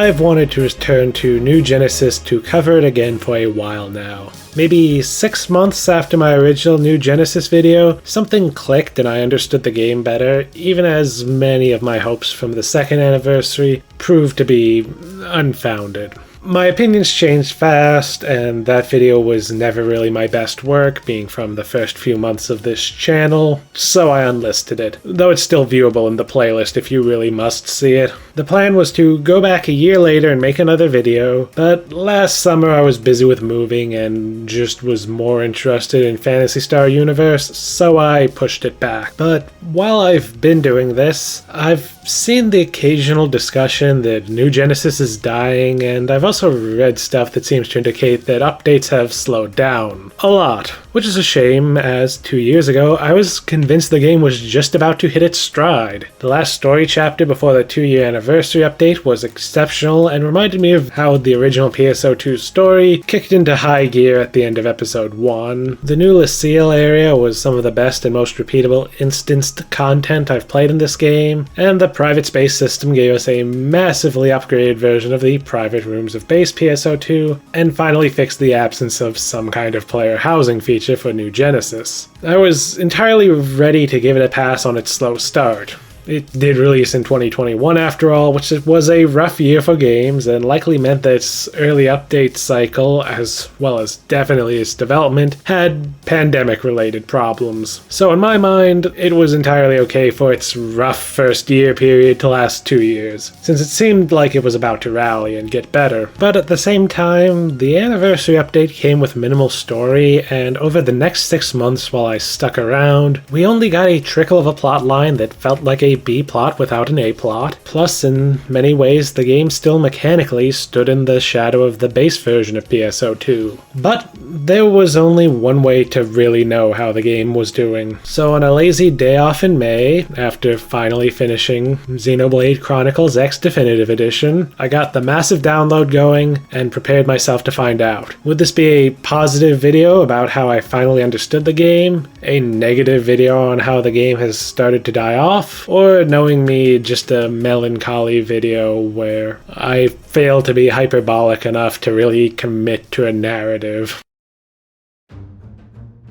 I've wanted to return to New Genesis to cover it again for a while now. Maybe 6 months after my original New Genesis video, something clicked and I understood the game better, even as many of my hopes from the second anniversary proved to be unfounded. My opinions changed fast, and that video was never really my best work, being from the first few months of this channel, so I unlisted it, though it's still viewable in the playlist if you really must see it. The plan was to go back a year later and make another video, but last summer I was busy with moving and just was more interested in Phantasy Star Universe, so I pushed it back. But while I've been doing this, I've seen the occasional discussion that New Genesis is dying, and I've also read stuff that seems to indicate that updates have slowed down a lot, which is a shame, as 2 years ago I was convinced the game was just about to hit its stride. The last story chapter before the 2-year anniversary update was exceptional and reminded me of how the original PSO2 story kicked into high gear at the end of episode 1. The new Lucille area was some of the best and most repeatable instanced content I've played in this game, and the private space system gave us a massively upgraded version of the private rooms of base PSO2, and finally fixed the absence of some kind of player housing feature for New Genesis. I was entirely ready to give it a pass on its slow start. It did release in 2021 after all, which was a rough year for games and likely meant that its early update cycle, as well as definitely its development, had pandemic-related problems. So in my mind, it was entirely okay for its rough first year period to last 2 years, since it seemed like it was about to rally and get better. But at the same time, the anniversary update came with minimal story, and over the next 6 months while I stuck around, we only got a trickle of a plot line that felt like a B-plot without an A-plot. Plus, in many ways, the game still mechanically stood in the shadow of the base version of PSO2. But there was only one way to really know how the game was doing. So on a lazy day off in May, after finally finishing Xenoblade Chronicles X Definitive Edition, I got the massive download going and prepared myself to find out. Would this be a positive video about how I finally understood the game? A negative video on how the game has started to die off? Or, knowing me, just a melancholy video where I fail to be hyperbolic enough to really commit to a narrative?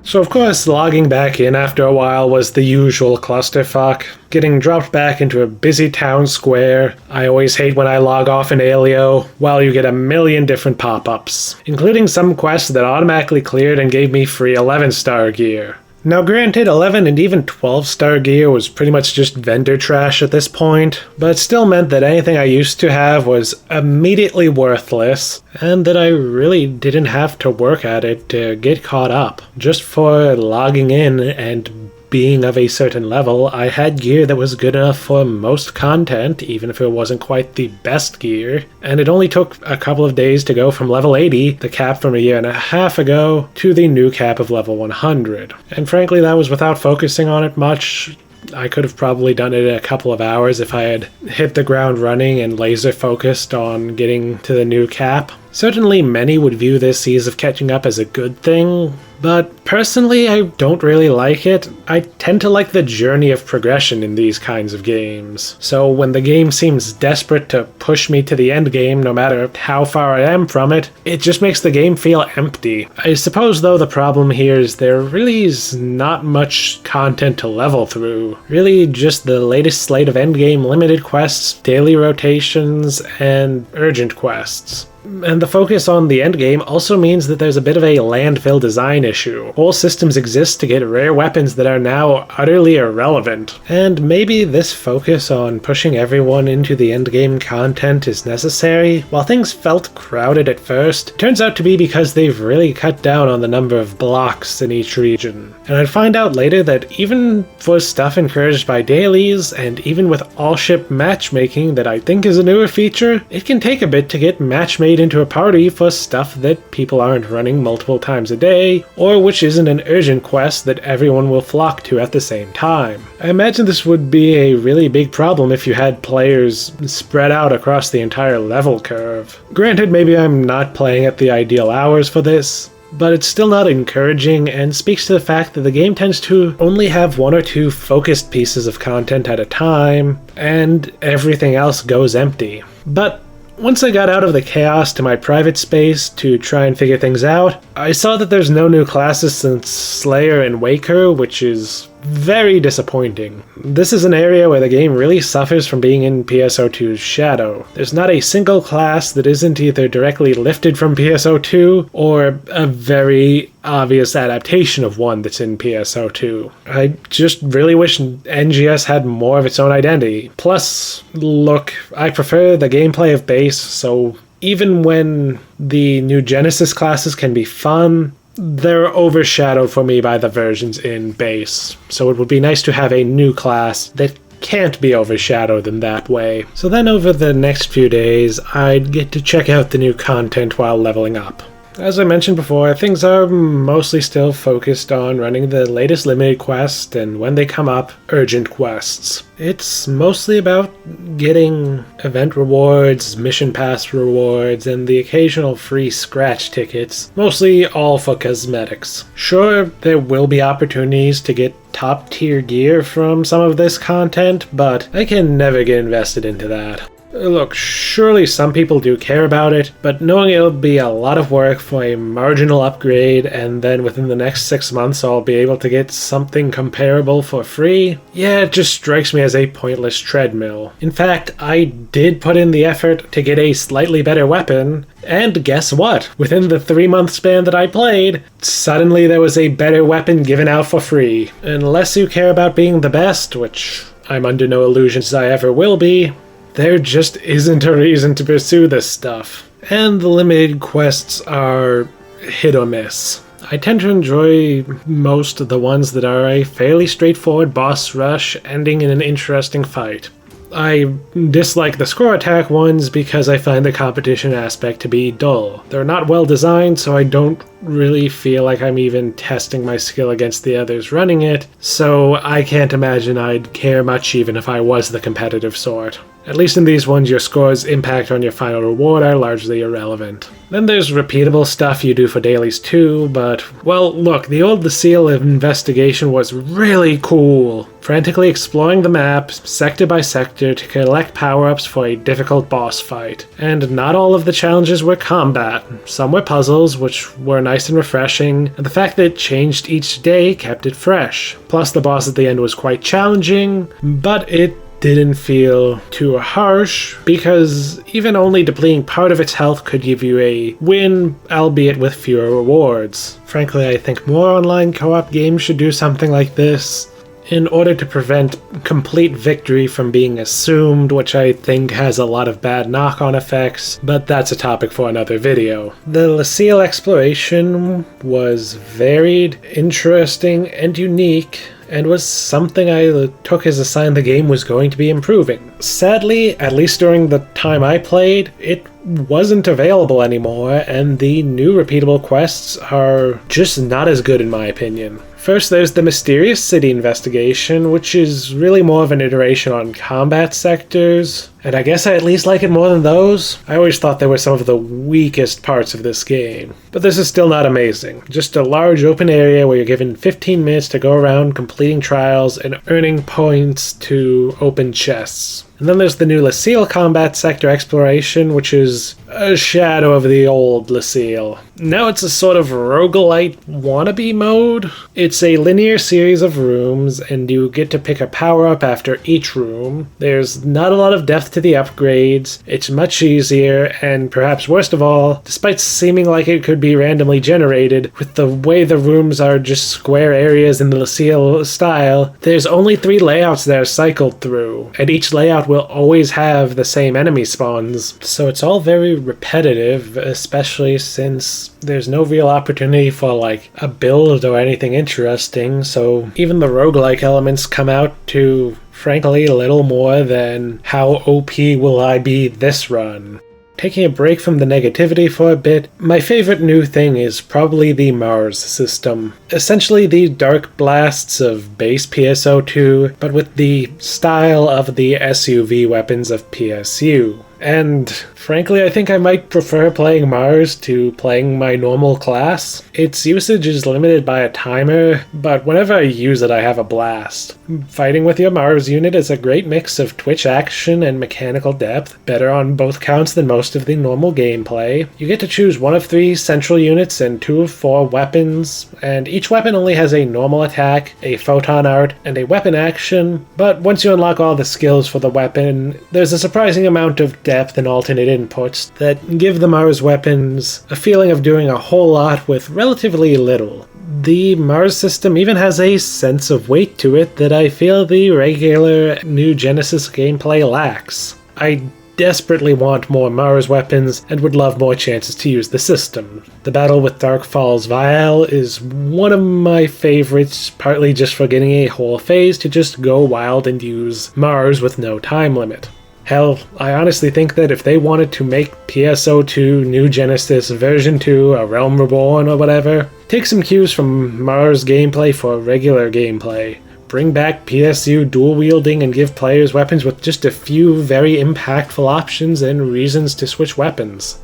So of course, logging back in after a while was the usual clusterfuck. Getting dropped back into a busy town square. I always hate when I log off in Alio, while you get a million different pop-ups, including some quests that automatically cleared and gave me free 11-star gear. Now granted, 11 and even 12-star gear was pretty much just vendor trash at this point, but it still meant that anything I used to have was immediately worthless, and that I really didn't have to work at it to get caught up. Just for logging in and being of a certain level, I had gear that was good enough for most content, even if it wasn't quite the best gear, and it only took a couple of days to go from level 80, the cap from a year and a half ago, to the new cap of level 100. And frankly, that was without focusing on it much. I could have probably done it in a couple of hours if I had hit the ground running and laser focused on getting to the new cap. Certainly many would view this ease of catching up as a good thing, but personally I don't really like it. I tend to like the journey of progression in these kinds of games. So when the game seems desperate to push me to the end game no matter how far I am from it, it just makes the game feel empty. I suppose though the problem here is there really is not much content to level through. Really just the latest slate of endgame limited quests, daily rotations, and urgent quests. And the focus on the endgame also means that there's a bit of a landfill design issue. Whole systems exist to get rare weapons that are now utterly irrelevant. And maybe this focus on pushing everyone into the endgame content is necessary. While things felt crowded at first, it turns out to be because they've really cut down on the number of blocks in each region. And I'd find out later that even for stuff encouraged by dailies, and even with all-ship matchmaking that I think is a newer feature, it can take a bit to get matchmade into a party for stuff that people aren't running multiple times a day, or which isn't an urgent quest that everyone will flock to at the same time. I imagine this would be a really big problem if you had players spread out across the entire level curve. Granted, maybe I'm not playing at the ideal hours for this, but it's still not encouraging and speaks to the fact that the game tends to only have 1 or 2 focused pieces of content at a time, and everything else goes empty. But Once I got out of the chaos to my private space to try and figure things out, I saw that there's no new classes since Slayer and Waker, which is very disappointing. This is an area where the game really suffers from being in PSO2's shadow. There's not a single class that isn't either directly lifted from PSO2 or a very obvious adaptation of one that's in PSO2. I just really wish NGS had more of its own identity. Plus, look, I prefer the gameplay of Base, so even when the new Genesis classes can be fun, they're overshadowed for me by the versions in Base, so it would be nice to have a new class that can't be overshadowed in that way. So then over the next few days, I'd get to check out the new content while leveling up. As I mentioned before, things are mostly still focused on running the latest limited quests and, when they come up, urgent quests. It's mostly about getting event rewards, mission pass rewards, and the occasional free scratch tickets, mostly all for cosmetics. Sure, there will be opportunities to get top tier gear from some of this content, but I can never get invested into that. Look, surely some people do care about it, but knowing it'll be a lot of work for a marginal upgrade and then within the next 6 months I'll be able to get something comparable for free, yeah, it just strikes me as a pointless treadmill. In fact, I did put in the effort to get a slightly better weapon, and guess what? Within the 3-month span that I played, suddenly there was a better weapon given out for free. Unless you care about being the best, which I'm under no illusions I ever will be, there just isn't a reason to pursue this stuff. And the limited quests are hit or miss. I tend to enjoy most of the ones that are a fairly straightforward boss rush ending in an interesting fight. I dislike the score attack ones because I find the competition aspect to be dull. They're not well designed, so I don't really feel like I'm even testing my skill against the others running it, so I can't imagine I'd care much even if I was the competitive sort. At least in these ones, your score's impact on your final reward are largely irrelevant. Then there's repeatable stuff you do for dailies too, but, well, look, the old Lucille investigation was really cool. Frantically exploring the map, sector by sector, to collect power-ups for a difficult boss fight. And not all of the challenges were combat. Some were puzzles, which were nice and refreshing, and the fact that it changed each day kept it fresh. Plus, the boss at the end was quite challenging, but it didn't feel too harsh, because even only depleting part of its health could give you a win, albeit with fewer rewards. Frankly, I think more online co-op games should do something like this, in order to prevent complete victory from being assumed, which I think has a lot of bad knock-on effects, but that's a topic for another video. The Lucille exploration was varied, interesting, and unique, and was something I took as a sign the game was going to be improving. Sadly, at least during the time I played, it wasn't available anymore, and the new repeatable quests are just not as good in my opinion. First, there's the Mysterious City investigation, which is really more of an iteration on combat sectors, and I guess I at least like it more than those. I always thought they were some of the weakest parts of this game. But this is still not amazing. Just a large open area where you're given 15 minutes to go around completing trials and earning points to open chests. And then there's the new Lucille combat sector exploration, which is a shadow of the old Lucille. Now it's a sort of roguelite wannabe mode. It's a linear series of rooms, and you get to pick a power-up after each room. There's not a lot of depth to the upgrades, it's much easier, and perhaps worst of all, despite seeming like it could be randomly generated, with the way the rooms are just square areas in the Lucille style, there's only 3 layouts that are cycled through, and each layout will always have the same enemy spawns, so it's all very repetitive, especially since there's no real opportunity for like a build or anything interesting, so even the roguelike elements come out to, frankly, little more than how OP will I be this run. Taking a break from the negativity for a bit, my favorite new thing is probably the Mars system. Essentially the dark blasts of base PSO2, but with the style of the SUV weapons of PSU. And frankly, I think I might prefer playing Mars to playing my normal class. Its usage is limited by a timer, but whenever I use it, I have a blast. Fighting with your Mars unit is a great mix of twitch action and mechanical depth, better on both counts than most of the normal gameplay. You get to choose one of 3 central units and 2 of 4 weapons, and each weapon only has a normal attack, a photon art, and a weapon action, but once you unlock all the skills for the weapon, there's a surprising amount of depth and alternate inputs that give the Mars weapons a feeling of doing a whole lot with relatively little. The Mars system even has a sense of weight to it that I feel the regular New Genesis gameplay lacks. I desperately want more Mars weapons and would love more chances to use the system. The battle with Dark Falls Vial is one of my favorites, partly just for getting a whole phase to just go wild and use Mars with no time limit. Hell, I honestly think that if they wanted to make PSO2 New Genesis version 2 a Realm Reborn or whatever, take some cues from Mars gameplay for regular gameplay. Bring back PSU dual wielding and give players weapons with just a few very impactful options and reasons to switch weapons.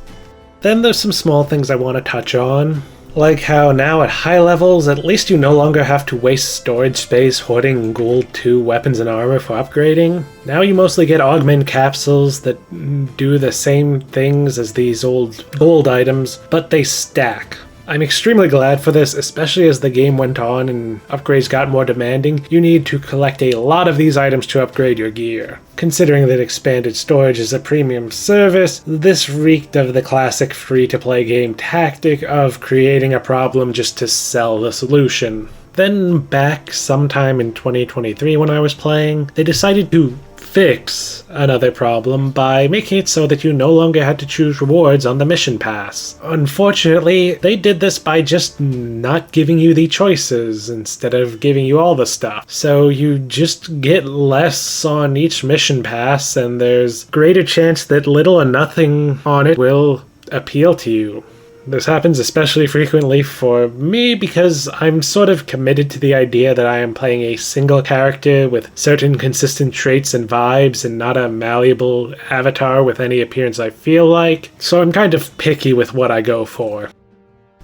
Then there's some small things I want to touch on. Like how now at high levels, at least you no longer have to waste storage space hoarding Gold 2 weapons and armor for upgrading. Now you mostly get augment capsules that do the same things as these old gold items, but they stack. I'm extremely glad for this, especially as the game went on and upgrades got more demanding. You need to collect a lot of these items to upgrade your gear. Considering that expanded storage is a premium service, this reeked of the classic free-to-play game tactic of creating a problem just to sell the solution. Then back sometime in 2023 when I was playing, they decided to fix another problem by making it so that you no longer had to choose rewards on the mission pass. Unfortunately, they did this by just not giving you the choices instead of giving you all the stuff. So you just get less on each mission pass, and there's greater chance that little or nothing on it will appeal to you. This happens especially frequently for me because I'm sort of committed to the idea that I am playing a single character with certain consistent traits and vibes and not a malleable avatar with any appearance I feel like, so I'm kind of picky with what I go for.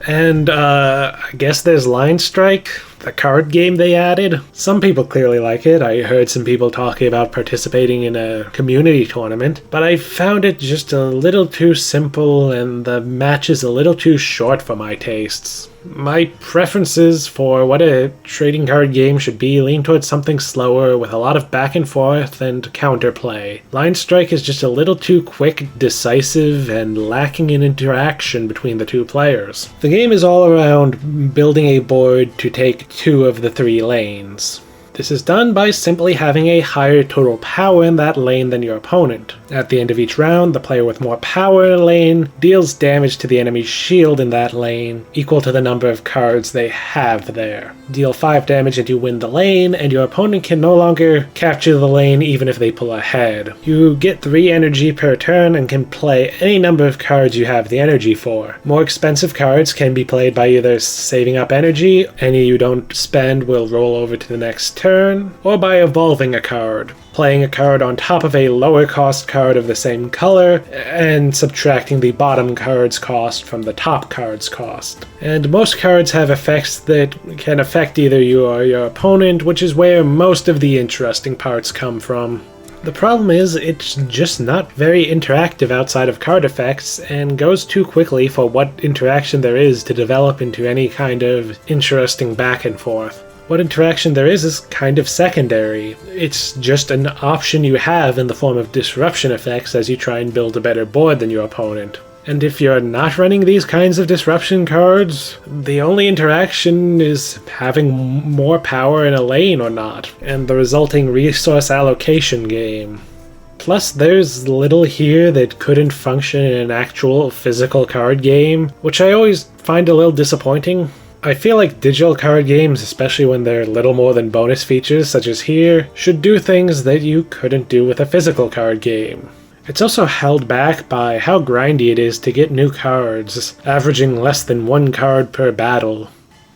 And, I guess there's Line Strike, the card game they added. Some people clearly like it. I heard some people talking about participating in a community tournament, but I found it just a little too simple and the matches a little too short for my tastes. My preferences for what a trading card game should be lean towards something slower with a lot of back and forth and counterplay. Line Strike is just a little too quick, decisive, and lacking in interaction between the two players. The game is all around building a board to take 2 of the 3 lanes. This is done by simply having a higher total power in that lane than your opponent. At the end of each round, the player with more power in a lane deals damage to the enemy's shield in that lane, equal to the number of cards they have there. Deal 5 damage and you win the lane, and your opponent can no longer capture the lane even if they pull ahead. You get 3 energy per turn and can play any number of cards you have the energy for. More expensive cards can be played by either saving up energy, any you don't spend will roll over to the next turn, or by evolving a card, playing a card on top of a lower cost card of the same color, and subtracting the bottom card's cost from the top card's cost. And most cards have effects that can affect either you or your opponent, which is where most of the interesting parts come from. The problem is, it's just not very interactive outside of card effects, and goes too quickly for what interaction there is to develop into any kind of interesting back and forth. What interaction there is kind of secondary. It's just an option you have in the form of disruption effects as you try and build a better board than your opponent. And if you're not running these kinds of disruption cards, the only interaction is having more power in a lane or not, and the resulting resource allocation game. Plus, there's little here that couldn't function in an actual physical card game, which I always find a little disappointing. I feel like digital card games, especially when they're little more than bonus features such as here, should do things that you couldn't do with a physical card game. It's also held back by how grindy it is to get new cards, averaging less than 1 card per battle.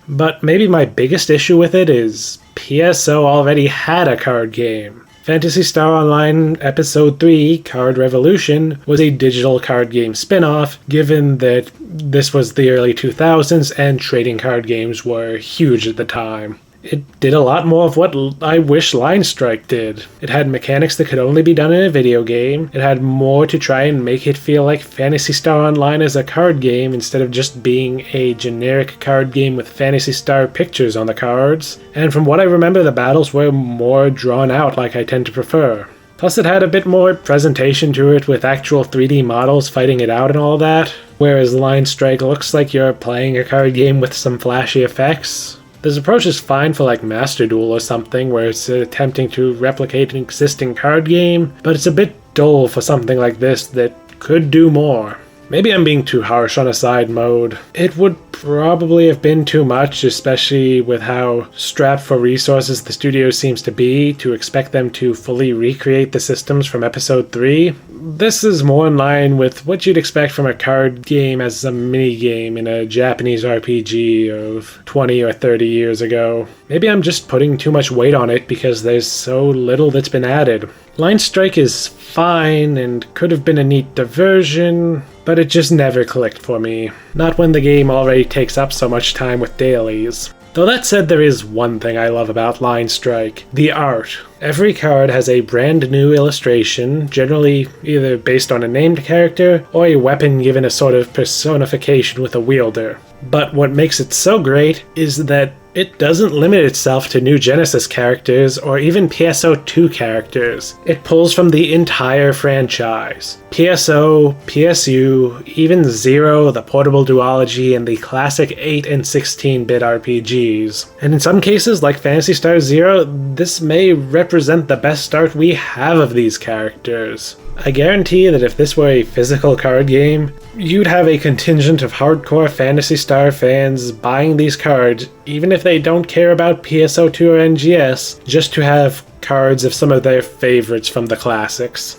But maybe my biggest issue with it is PSO already had a card game. Phantasy Star Online Episode 3, Card Revolution, was a digital card game spin-off, given that this was the early 2000s and trading card games were huge at the time. It did a lot more of what I wish Line Strike did. It had mechanics that could only be done in a video game. It had more to try and make it feel like Phantasy Star Online is a card game instead of just being a generic card game with Phantasy Star pictures on the cards. And from what I remember, the battles were more drawn out like I tend to prefer. Plus it had a bit more presentation to it with actual 3D models fighting it out and all that, whereas Line Strike looks like you're playing a card game with some flashy effects. This approach is fine for like Master Duel or something where it's attempting to replicate an existing card game, but it's a bit dull for something like this that could do more. Maybe I'm being too harsh on a side mode. It would probably have been too much, especially with how strapped for resources the studio seems to be, to expect them to fully recreate the systems from episode 3. This is more in line with what you'd expect from a card game as a mini-game in a Japanese RPG of 20 or 30 years ago. Maybe I'm just putting too much weight on it because there's so little that's been added. Line Strike is fine and could have been a neat diversion, but it just never clicked for me. Not when the game already takes up so much time with dailies. Though that said, there is one thing I love about Line Strike: the art. Every card has a brand new illustration, generally either based on a named character or a weapon given a sort of personification with a wielder. But what makes it so great is that it doesn't limit itself to New Genesis characters or even PSO2 characters. It pulls from the entire franchise. PSO, PSU, even Zero, the portable duology, and the classic 8 and 16-bit RPGs. And in some cases, like Phantasy Star Zero, this may represent the best start we have of these characters. I guarantee that if this were a physical card game, you'd have a contingent of hardcore Phantasy Star fans buying these cards, even if they don't care about PSO2 or NGS, just to have cards of some of their favorites from the classics.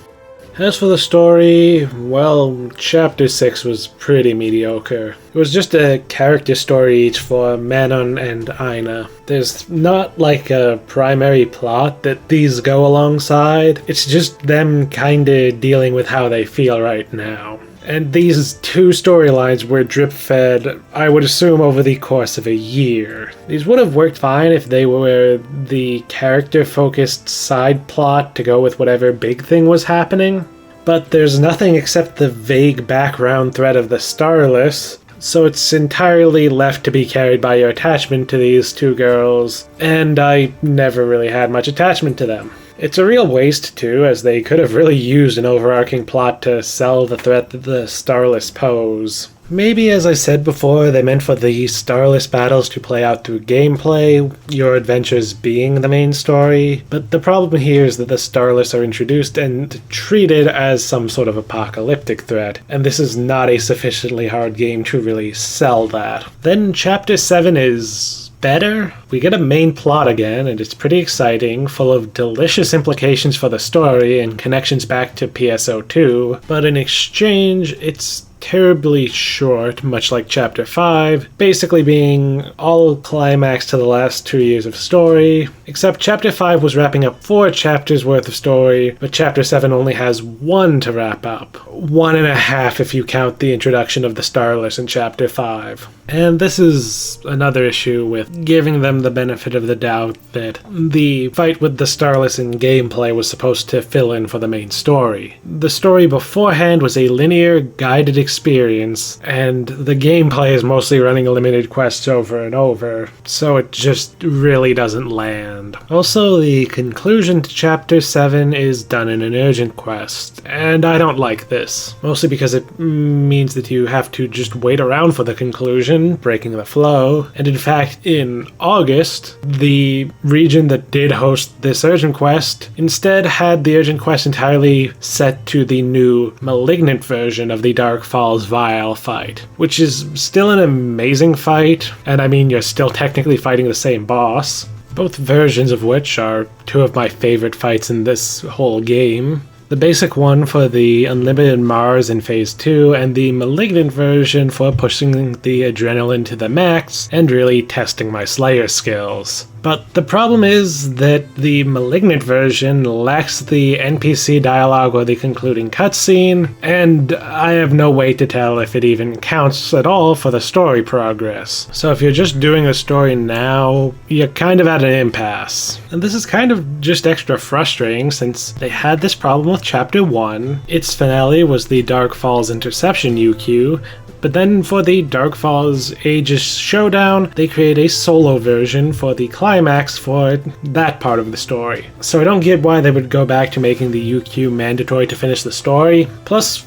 As for the story, well, Chapter 6 was pretty mediocre. It was just a character story each for Manon and Aina. There's not like a primary plot that these go alongside, it's just them kinda dealing with how they feel right now. And these two storylines were drip-fed, I would assume, over the course of a year. These would have worked fine if they were the character-focused side plot to go with whatever big thing was happening. But there's nothing except the vague background thread of the Starless, so it's entirely left to be carried by your attachment to these two girls, and I never really had much attachment to them. It's a real waste, too, as they could have really used an overarching plot to sell the threat that the Starless pose. Maybe, as I said before, they meant for the Starless battles to play out through gameplay, your adventures being the main story, but the problem here is that the Starless are introduced and treated as some sort of apocalyptic threat, and this is not a sufficiently hard game to really sell that. Then Chapter 7 is better. We get a main plot again, and it's pretty exciting, full of delicious implications for the story and connections back to PSO2, but in exchange, it's terribly short, much like Chapter 5, basically being all climax to the last 2 years of story, except Chapter 5 was wrapping up 4 chapters worth of story, but Chapter 7 only has 1 to wrap up. 1.5 if you count the introduction of the Starless in Chapter 5. And this is another issue with giving them the benefit of the doubt that the fight with the Starless in gameplay was supposed to fill in for the main story. The story beforehand was a linear, guided experience, and the gameplay is mostly running limited quests over and over, so it just really doesn't land. Also, the conclusion to Chapter 7 is done in an urgent quest, and I don't like this, mostly because it means that you have to just wait around for the conclusion, breaking the flow, and in fact, in August, the region that did host this urgent quest instead had the urgent quest entirely set to the new Malignant version of the Dark Falls Vial fight, which is still an amazing fight, and I mean you're still technically fighting the same boss, both versions of which are 2 of my favorite fights in this whole game. The basic one for the Unlimited Mars in Phase 2, and the Malignant version for pushing the adrenaline to the max and really testing my Slayer skills. But the problem is that the Malignant version lacks the NPC dialogue or the concluding cutscene, and I have no way to tell if it even counts at all for the story progress. So if you're just doing the story now, you're kind of at an impasse. And this is kind of just extra frustrating since they had this problem with Chapter 1. Its finale was the Dark Falls Interception UQ, but then for the Dark Falls Aegis Showdown, they create a solo version for the climax for that part of the story. So I don't get why they would go back to making the UQ mandatory to finish the story. Plus,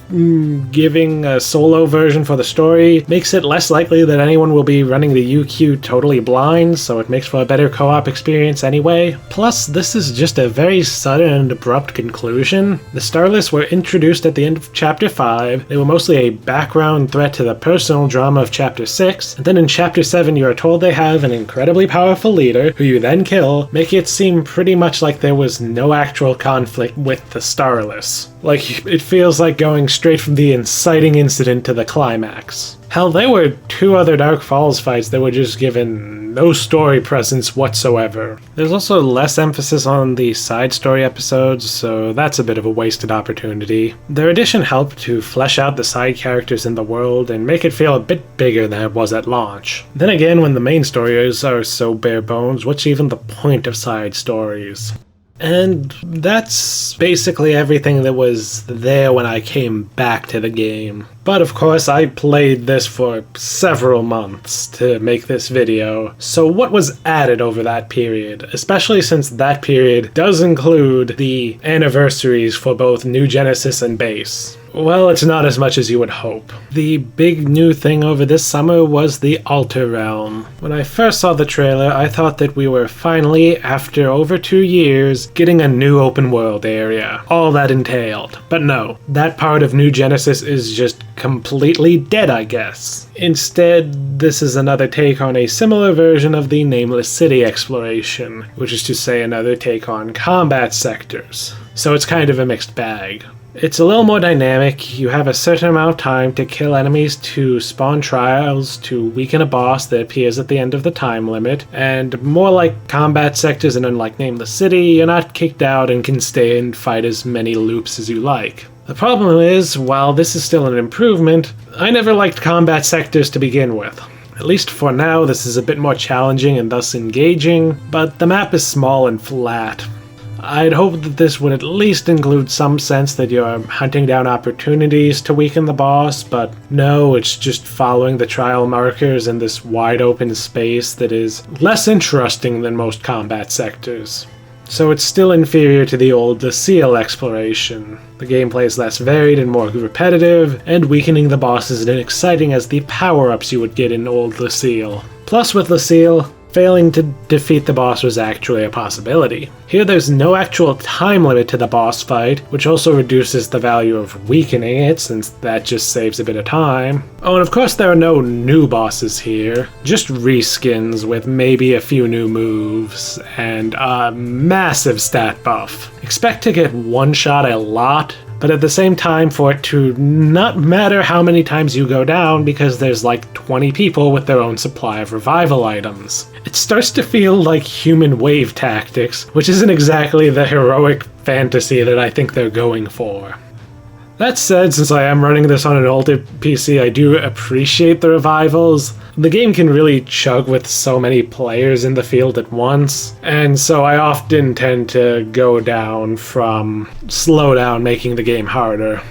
giving a solo version for the story makes it less likely that anyone will be running the UQ totally blind, so it makes for a better co-op experience anyway. Plus, this is just a very sudden and abrupt conclusion. The Starless were introduced at the end of Chapter 5. They were mostly a background threat to the personal drama of Chapter 6, and then in Chapter 7 you are told they have an incredibly powerful leader, who you then kill, making it seem pretty much like there was no actual conflict with the Starless. Like, it feels like going straight from the inciting incident to the climax. Hell, there were 2 other Dark Falls fights that were just given no story presence whatsoever. There's also less emphasis on the side story episodes, so that's a bit of a wasted opportunity. Their addition helped to flesh out the side characters in the world and make it feel a bit bigger than it was at launch. Then again, when the main stories are so bare bones, what's even the point of side stories? And that's basically everything that was there when I came back to the game. But of course, I played this for several months to make this video, so what was added over that period, especially since that period does include the anniversaries for both New Genesis and Base? Well, it's not as much as you would hope. The big new thing over this summer was the Altar Realm. When I first saw the trailer, I thought that we were finally, after over 2 years, getting a new open world area. All that entailed. But no, that part of New Genesis is just completely dead, I guess. Instead, this is another take on a similar version of the Nameless City exploration, which is to say another take on combat sectors. So it's kind of a mixed bag. It's a little more dynamic. You have a certain amount of time to kill enemies to spawn trials to weaken a boss that appears at the end of the time limit, and more like combat sectors and unlike Nameless City, you're not kicked out and can stay and fight as many loops as you like. The problem is, while this is still an improvement, I never liked combat sectors to begin with. At least for now, this is a bit more challenging and thus engaging, but the map is small and flat. I'd hope that this would at least include some sense that you're hunting down opportunities to weaken the boss, but no, it's just following the trial markers in this wide open space that is less interesting than most combat sectors. So it's still inferior to the old Lucille exploration. The gameplay is less varied and more repetitive, and weakening the boss isn't as exciting as the power-ups you would get in old Lucille. Plus with Lucille, failing to defeat the boss was actually a possibility. Here there's no actual time limit to the boss fight, which also reduces the value of weakening it, since that just saves a bit of time. Oh, and of course there are no new bosses here, just reskins with maybe a few new moves, and a massive stat buff. Expect to get one-shot a lot, but at the same time for it to not matter how many times you go down because there's like 20 people with their own supply of revival items. It starts to feel like human wave tactics, which isn't exactly the heroic fantasy that I think they're going for. That said, since I am running this on an older PC, I do appreciate the revivals. The game can really chug with so many players in the field at once, and so I often tend to go down from slowdown making the game harder.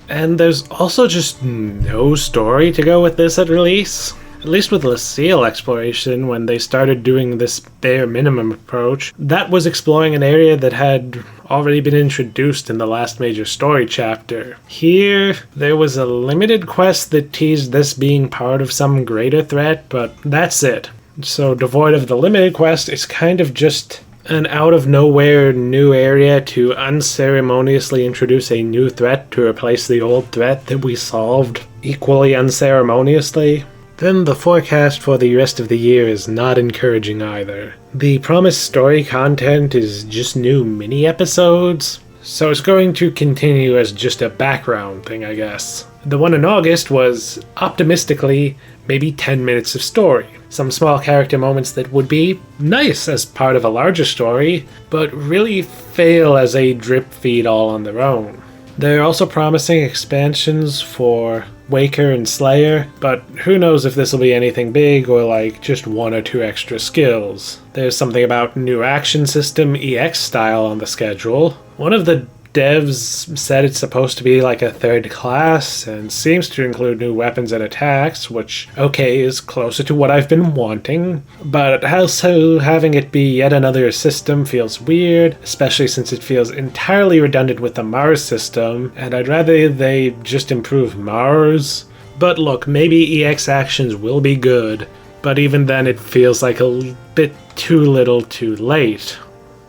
And there's also just no story to go with this at release. At least with Lucille exploration, when they started doing this bare minimum approach, that was exploring an area that had already been introduced in the last major story chapter. Here, there was a limited quest that teased this being part of some greater threat, but that's it. So devoid of the limited quest, it's kind of just an out-of-nowhere new area to unceremoniously introduce a new threat to replace the old threat that we solved equally unceremoniously. Then the forecast for the rest of the year is not encouraging either. The promised story content is just new mini-episodes. so it's going to continue as just a background thing, I guess. The one in August was, optimistically, maybe 10 minutes of story. Some small character moments that would be nice as part of a larger story, but really fail as a drip feed all on their own. They're also promising expansions for Waker and Slayer, but who knows if this will be anything big or like just 1 or 2 extra skills. There's something about new action system EX style on the schedule. One of the devs said it's supposed to be like a 3rd class and seems to include new weapons and attacks, which, okay, is closer to what I've been wanting, but also having it be yet another system feels weird, especially since it feels entirely redundant with the Mars system, and I'd rather they just improve Mars. But look, maybe EX actions will be good, but even then it feels like a bit too little too late.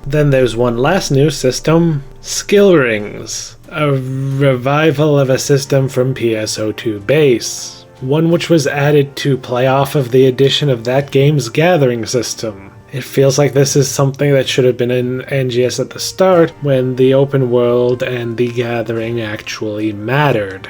Then there's one last new system, Skill Rings, a revival of a system from PSO2 Base, one which was added to play off of the addition of that game's gathering system. It feels like this is something that should have been in NGS at the start when the open world and the gathering actually mattered.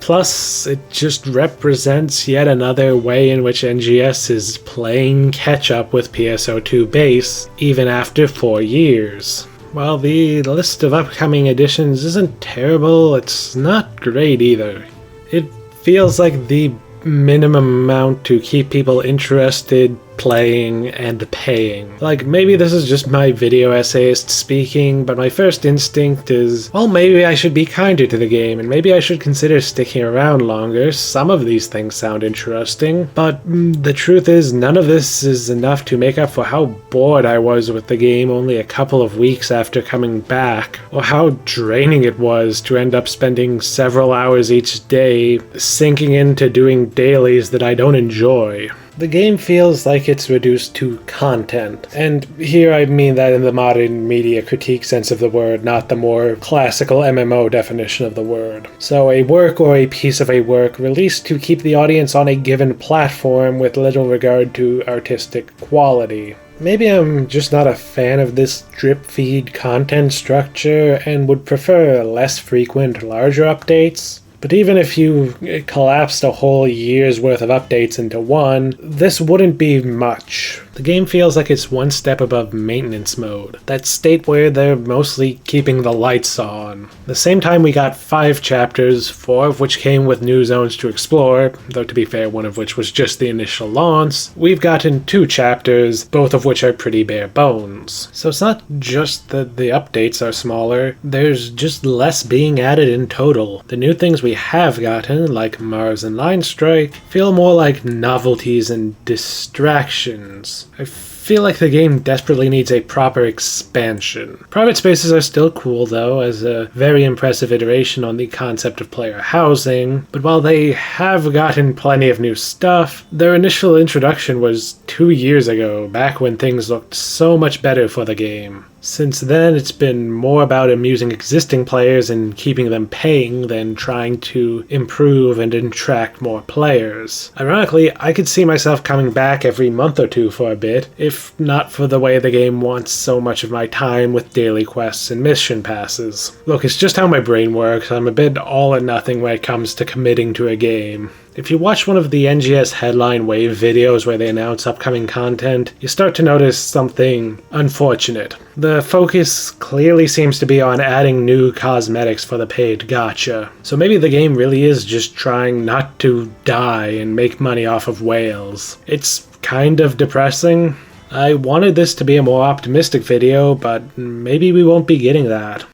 Plus, it just represents yet another way in which NGS is playing catch-up with PSO2 Base, even after 4 years. While the list of upcoming editions isn't terrible, it's not great either. It feels like the minimum amount to keep people interested, playing, and paying. Like, maybe this is just my video essayist speaking, but my first instinct is, well, maybe I should be kinder to the game, and maybe I should consider sticking around longer. Some of these things sound interesting, but the truth is, none of this is enough to make up for how bored I was with the game only a couple of weeks after coming back, or how draining it was to end up spending several hours each day sinking into doing dailies that I don't enjoy. The game feels like it's reduced to content, and here I mean that in the modern media critique sense of the word, not the more classical MMO definition of the word. So a work or a piece of a work released to keep the audience on a given platform with little regard to artistic quality. Maybe I'm just not a fan of this drip feed content structure and would prefer less frequent, larger updates. But even if you collapsed a whole year's worth of updates into one, this wouldn't be much. The game feels like it's one step above maintenance mode, that state where they're mostly keeping the lights on. The same time we got 5 chapters, 4 of which came with new zones to explore, though to be fair, one of which was just the initial launch, we've gotten 2 chapters, both of which are pretty bare bones. So it's not just that the updates are smaller, there's just less being added in total. The new things we have gotten, like Mars and Line Strike, feel more like novelties and distractions. I feel like the game desperately needs a proper expansion. Private spaces are still cool though, as a very impressive iteration on the concept of player housing, but while they have gotten plenty of new stuff, their initial introduction was 2 years ago, back when things looked so much better for the game. Since then, it's been more about amusing existing players and keeping them paying than trying to improve and attract more players. Ironically, I could see myself coming back every month or 2 for a bit, if not for the way the game wants so much of my time with daily quests and mission passes. Look, it's just how my brain works. I'm a bit all or nothing when it comes to committing to a game. If you watch one of the NGS headline wave videos where they announce upcoming content, you start to notice something unfortunate. The focus clearly seems to be on adding new cosmetics for the paid gacha. So maybe the game really is just trying not to die and make money off of whales. It's kind of depressing. I wanted this to be a more optimistic video, but maybe we won't be getting that.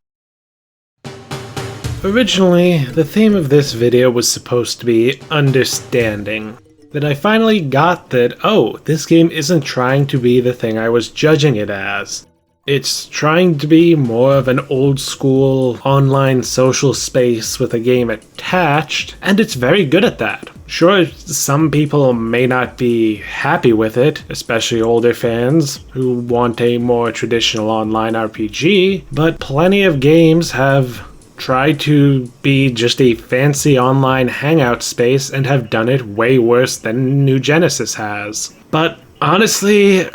Originally, the theme of this video was supposed to be understanding. Then I finally got that, oh, this game isn't trying to be the thing I was judging it as. It's trying to be more of an old school online social space with a game attached, and it's very good at that. Sure, some people may not be happy with it, especially older fans who want a more traditional online RPG, but plenty of games have tried to be just a fancy online hangout space and have done it way worse than New Genesis has. But honestly,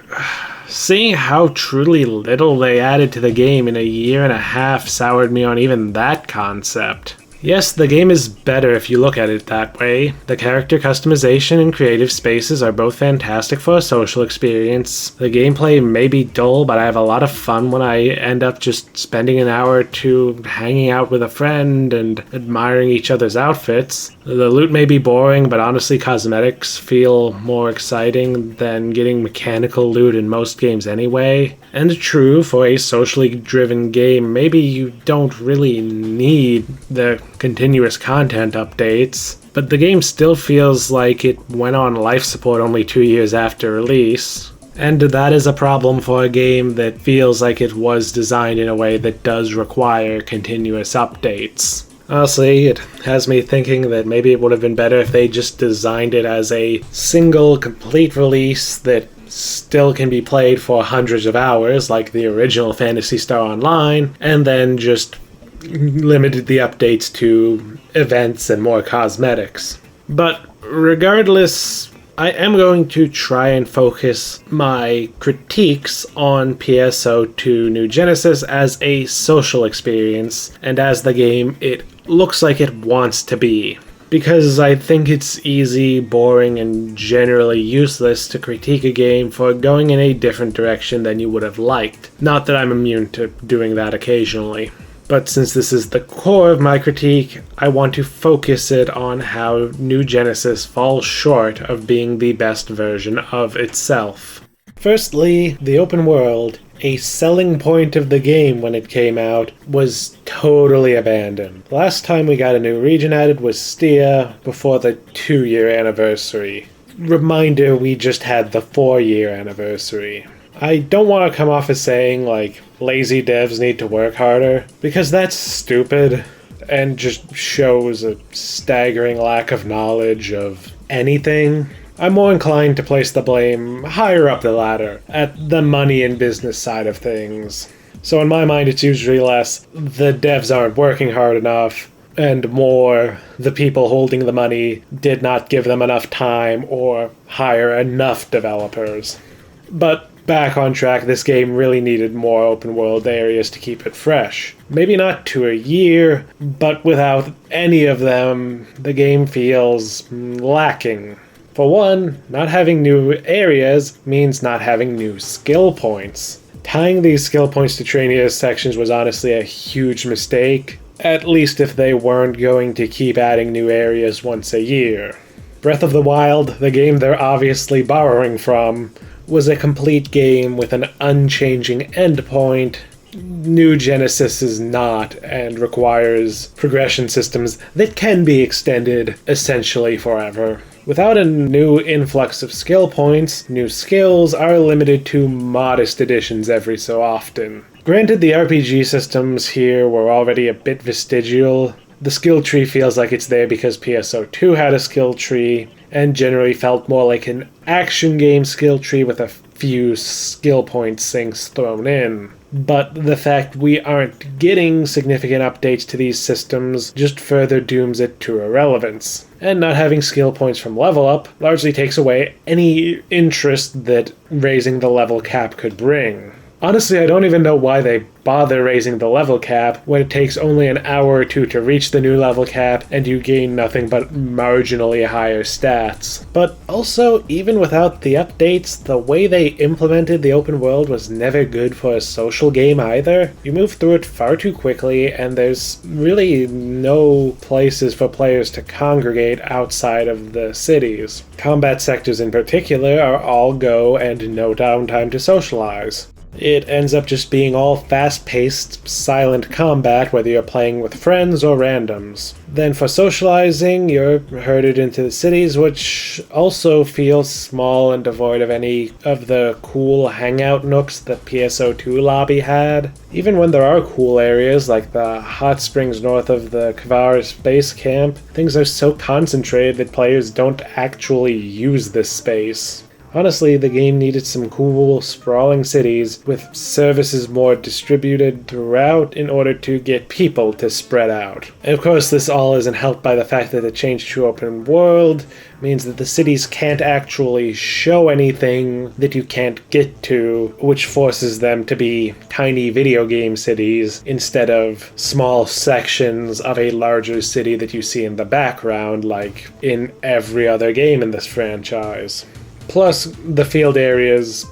seeing how truly little they added to the game in a year and a half soured me on even that concept. Yes, the game is better if you look at it that way. The character customization and creative spaces are both fantastic for a social experience. The gameplay may be dull, but I have a lot of fun when I end up just spending an hour or two hanging out with a friend and admiring each other's outfits. The loot may be boring, but honestly cosmetics feel more exciting than getting mechanical loot in most games anyway. And true, for a socially driven game, maybe you don't really need the continuous content updates, but the game still feels like it went on life support only 2 years after release. And that is a problem for a game that feels like it was designed in a way that does require continuous updates. Honestly, it has me thinking that maybe it would have been better if they just designed it as a single complete release that still can be played for hundreds of hours like the original Phantasy Star Online, and then just limited the updates to events and more cosmetics. But regardless, I am going to try and focus my critiques on PSO2 New Genesis as a social experience and as the game it looks like it wants to be. Because I think it's easy, boring, and generally useless to critique a game for going in a different direction than you would have liked. Not that I'm immune to doing that occasionally. But since this is the core of my critique, I want to focus it on how New Genesis falls short of being the best version of itself. Firstly, the open world, a selling point of the game when it came out, was totally abandoned. The last time we got a new region added was Stia before the 2-year anniversary. Reminder, we just had the 4-year anniversary. I don't want to come off as saying, like, lazy devs need to work harder, because that's stupid and just shows a staggering lack of knowledge of anything. I'm more inclined to place the blame higher up the ladder, at the money and business side of things. So in my mind, it's usually less the devs aren't working hard enough, and more the people holding the money did not give them enough time or hire enough developers. But back on track, this game really needed more open world areas to keep it fresh. Maybe not to a year, but without any of them, the game feels lacking. For one, not having new areas means not having new skill points. Tying these skill points to trainier sections was honestly a huge mistake, at least if they weren't going to keep adding new areas once a year. Breath of the Wild, the game they're obviously borrowing from, was a complete game with an unchanging endpoint. New Genesis is not, and requires progression systems that can be extended essentially forever. Without a new influx of skill points, new skills are limited to modest additions every so often. Granted, the RPG systems here were already a bit vestigial. The skill tree feels like it's there because PSO2 had a skill tree, and generally felt more like an action game skill tree with a few skill point sinks thrown in. But the fact we aren't getting significant updates to these systems just further dooms it to irrelevance. And not having skill points from level up largely takes away any interest that raising the level cap could bring. Honestly, I don't even know why they bother raising the level cap when it takes only an hour or two to reach the new level cap and you gain nothing but marginally higher stats. But also, even without the updates, the way they implemented the open world was never good for a social game either. You move through it far too quickly, and there's really no places for players to congregate outside of the cities. Combat sectors in particular are all go and no downtime to socialize. It ends up just being all fast-paced, silent combat, whether you're playing with friends or randoms. Then for socializing, you're herded into the cities, which also feels small and devoid of any of the cool hangout nooks that PSO2 lobby had. Even when there are cool areas, like the hot springs north of the Kvaris base camp, things are so concentrated that players don't actually use this space. Honestly, the game needed some cool, sprawling cities with services more distributed throughout in order to get people to spread out. And of course, this all isn't helped by the fact that the change to open world means that the cities can't actually show anything that you can't get to, which forces them to be tiny video game cities instead of small sections of a larger city that you see in the background, like in every other game in this franchise. Plus, the field areas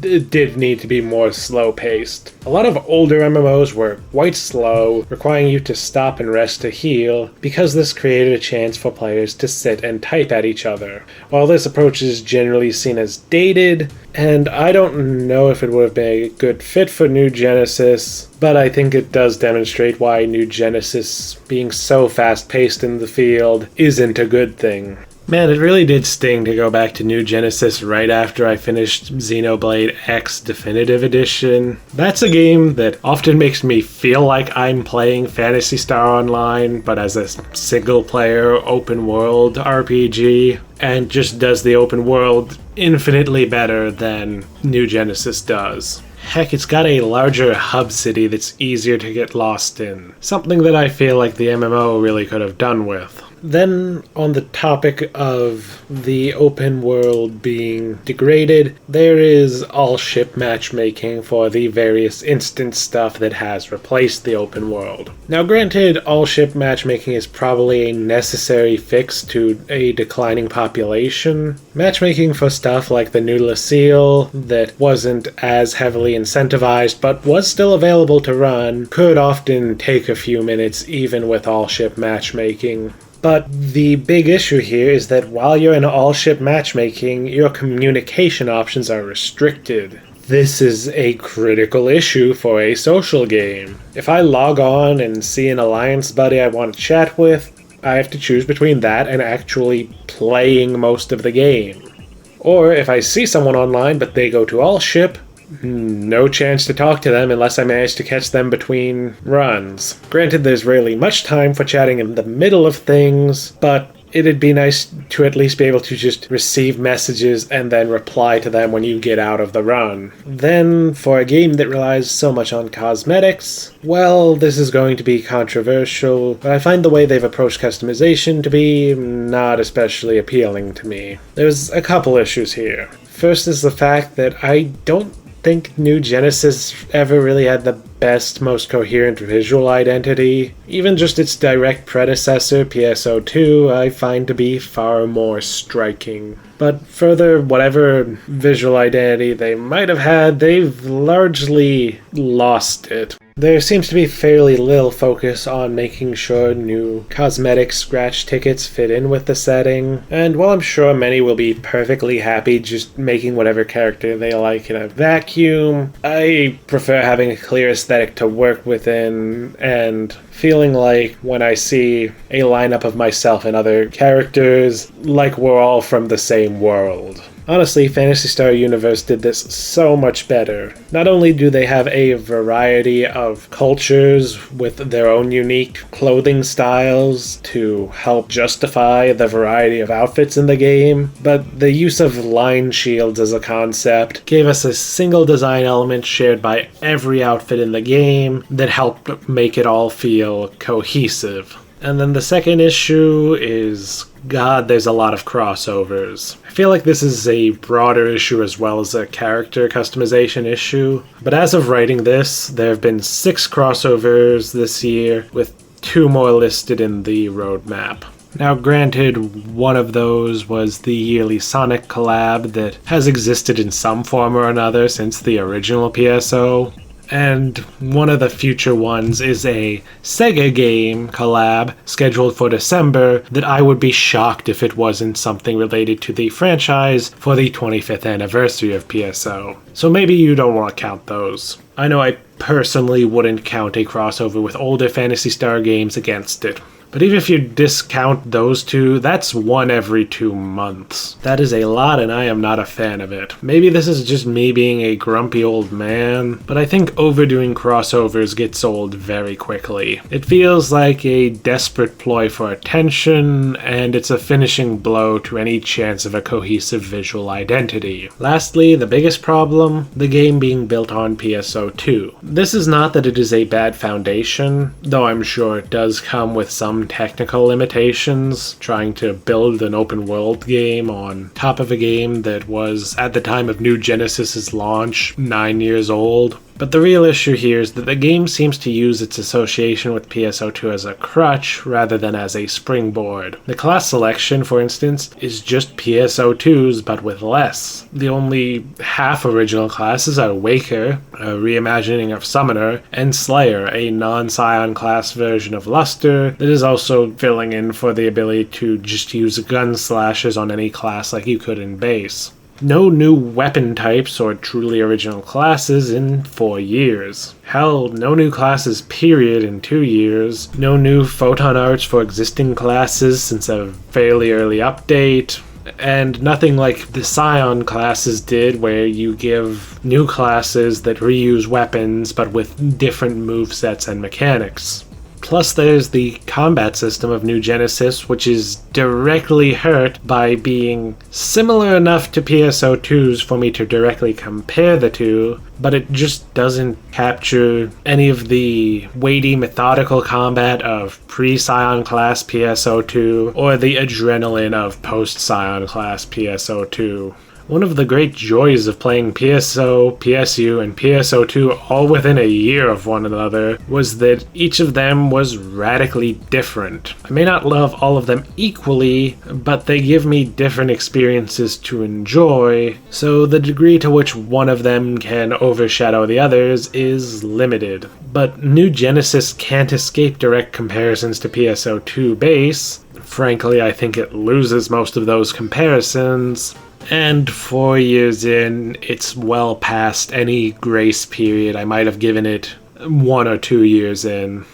did need to be more slow-paced. A lot of older MMOs were quite slow, requiring you to stop and rest to heal, because this created a chance for players to sit and type at each other. While this approach is generally seen as dated, and I don't know if it would have been a good fit for New Genesis, but I think it does demonstrate why New Genesis being so fast-paced in the field isn't a good thing. Man, it really did sting to go back to New Genesis right after I finished Xenoblade X Definitive Edition. That's a game that often makes me feel like I'm playing Phantasy Star Online, but as a single-player open-world RPG, and just does the open world infinitely better than New Genesis does. Heck, it's got a larger hub city that's easier to get lost in, something that I feel like the MMO really could have done with. Then, on the topic of the open world being degraded, there is all-ship matchmaking for the various instance stuff that has replaced the open world. Now granted, all-ship matchmaking is probably a necessary fix to a declining population. Matchmaking for stuff like the new Lucille, that wasn't as heavily incentivized but was still available to run, could often take a few minutes even with all-ship matchmaking. But the big issue here is that while you're in all-ship matchmaking, your communication options are restricted. This is a critical issue for a social game. If I log on and see an alliance buddy I want to chat with, I have to choose between that and actually playing most of the game. Or if I see someone online but they go to all-ship, no chance to talk to them unless I manage to catch them between runs. Granted, there's rarely much time for chatting in the middle of things, but it'd be nice to at least be able to just receive messages and then reply to them when you get out of the run. Then, for a game that relies so much on cosmetics, well, this is going to be controversial, but I find the way they've approached customization to be not especially appealing to me. There's a couple issues here. First is the fact that I don't think New Genesis ever really had the best, most coherent visual identity. Even just its direct predecessor, PSO2, I find to be far more striking. But further, whatever visual identity they might have had, they've largely lost it. There seems to be fairly little focus on making sure new cosmetic scratch tickets fit in with the setting, and while I'm sure many will be perfectly happy just making whatever character they like in a vacuum, I prefer having a clear aesthetic to work within, and feeling like when I see a lineup of myself and other characters, like we're all from the same world. Honestly, Phantasy Star Universe did this so much better. Not only do they have a variety of cultures with their own unique clothing styles to help justify the variety of outfits in the game, but the use of line shields as a concept gave us a single design element shared by every outfit in the game that helped make it all feel cohesive. And then the second issue is, God, there's a lot of crossovers. I feel like this is a broader issue as well as a character customization issue, but as of writing this, there have been 6 crossovers this year, with 2 more listed in the roadmap. Now granted, one of those was the yearly Sonic collab that has existed in some form or another since the original PSO. And one of the future ones is a Sega game collab scheduled for December that I would be shocked if it wasn't something related to the franchise for the 25th anniversary of PSO. So maybe you don't want to count those. I know I personally wouldn't count a crossover with older Phantasy Star games against it. But even if you discount those two, that's one every 2 months. That is a lot, and I am not a fan of it. Maybe this is just me being a grumpy old man, but I think overdoing crossovers gets old very quickly. It feels like a desperate ploy for attention, and it's a finishing blow to any chance of a cohesive visual identity. Lastly, the biggest problem, the game being built on PSO2. This is not that it is a bad foundation, though I'm sure it does come with some technical limitations, trying to build an open world game on top of a game that was, at the time of New Genesis's launch, 9 years old. But the real issue here is that the game seems to use its association with PSO2 as a crutch rather than as a springboard. The class selection, for instance, is just PSO2's but with less. The only half original classes are Waker, a reimagining of Summoner, and Slayer, a non-Scion class version of Luster that is also filling in for the ability to just use gun slashes on any class like you could in base. No new weapon types or truly original classes in 4 years. Hell, no new classes period in 2 years. No new photon arts for existing classes since a fairly early update. And nothing like the Scion classes did, where you give new classes that reuse weapons but with different movesets and mechanics. Plus there's the combat system of New Genesis, which is directly hurt by being similar enough to PSO2's for me to directly compare the two, but it just doesn't capture any of the weighty methodical combat of pre-Scion class PSO2 or the adrenaline of post-Scion class PSO2. One of the great joys of playing PSO, PSU, and PSO2 all within a year of one another was that each of them was radically different. I may not love all of them equally, but they give me different experiences to enjoy, so the degree to which one of them can overshadow the others is limited. But New Genesis can't escape direct comparisons to PSO2 Base. Frankly, I think it loses most of those comparisons. And 4 years in, it's well past any grace period I might have given it 1 or 2 years in.